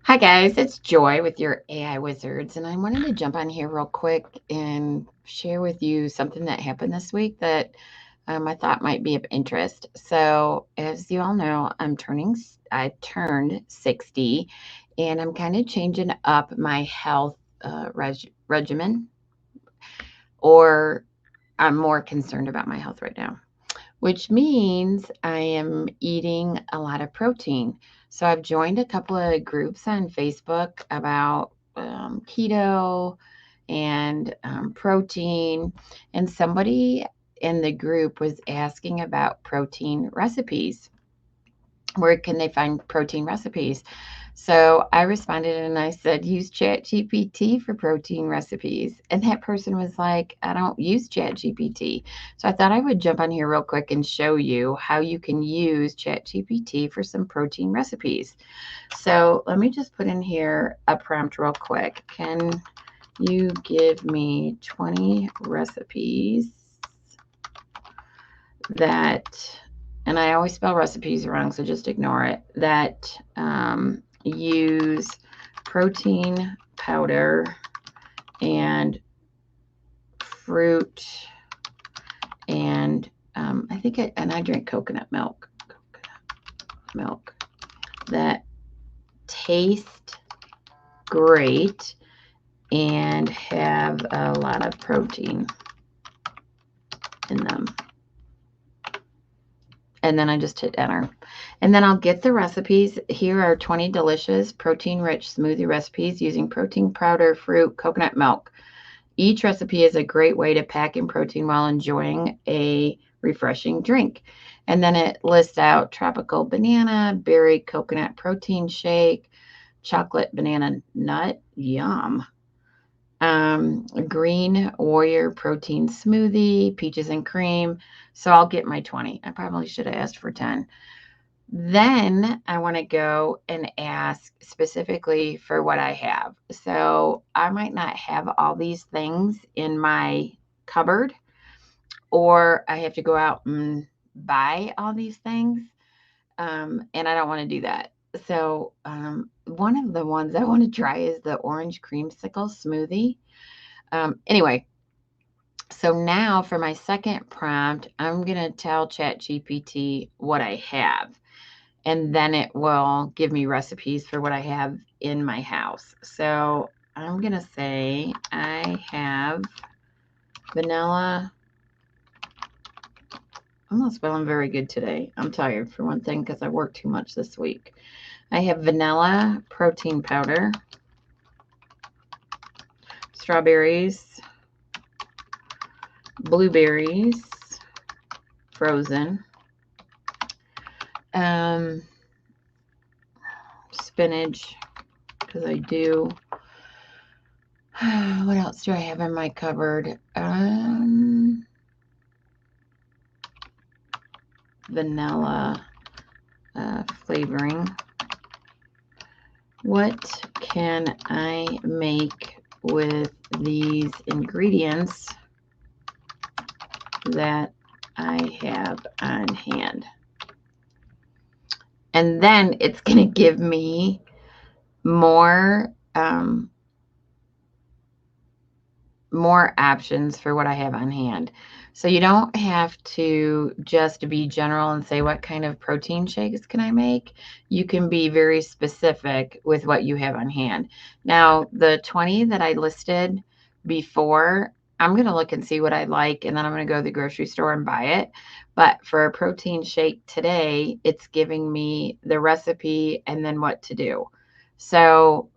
Hi guys, it's Joy with your AI Wizards, and I wanted to jump on here real quick and share with you something that happened this week that I thought might be of interest. So, as you all know, I turned 60, and I'm kind of changing up my health regimen, or I'm more concerned about my health right now, which means I am eating a lot of protein. So I've joined a couple of groups on Facebook about keto and protein. And somebody in the group was asking about protein recipes. Where can they find protein recipes? So I responded and I said, use ChatGPT for protein recipes. And that person was like, I don't use ChatGPT. So I thought I would jump on here real quick and show you how you can use ChatGPT for some protein recipes. So let me just put in here a prompt real quick. Can you give me 20 recipes that, and I always spell recipes wrong, so just ignore it, that use protein powder and fruit and I drink coconut milk that taste great and have a lot of protein in them. And then I just hit enter. And then I'll get the recipes. Here are 20 delicious protein-rich smoothie recipes using protein powder, fruit, coconut milk. Each recipe is a great way to pack in protein while enjoying a refreshing drink. And then it lists out tropical banana, berry coconut protein shake, chocolate banana nut, yum. Green warrior protein smoothie, peaches and cream. So I'll get my 20. I probably should have asked for 10. Then I want to go and ask specifically for what I have. So I might not have all these things in my cupboard, or I have to go out and buy all these things. And I don't want to do that. So one of the ones I want to try is the orange creamsicle smoothie. Anyway, so now for my second prompt, I'm going to tell ChatGPT what I have, and then it will give me recipes for what I have in my house. So I'm going to say I have vanilla. I'm not spelling very good today. I'm tired for one thing because I worked too much this week. I have vanilla protein powder, strawberries, blueberries, frozen, spinach, because I do. What else do I have in my cupboard? Vanilla flavoring. What can I make with these ingredients that I have on hand? And then it's going to give me more more options for what I have on hand. So you don't have to just be general and say, what kind of protein shakes can I make? You can be very specific with what you have on hand. Now, the 20 that I listed before, I'm going to look and see what I like, and then I'm going to go to the grocery store and buy it. But for a protein shake today, it's giving me the recipe and then what to do. So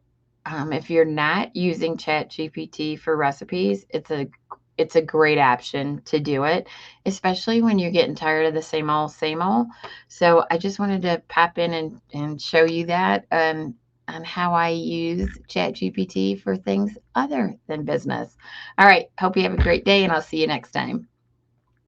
if you're not using ChatGPT for recipes, it's a great option to do it, especially when you're getting tired of the same old, same old. So I just wanted to pop in and show you that on how I use ChatGPT for things other than business. All right. Hope you have a great day, and I'll see you next time.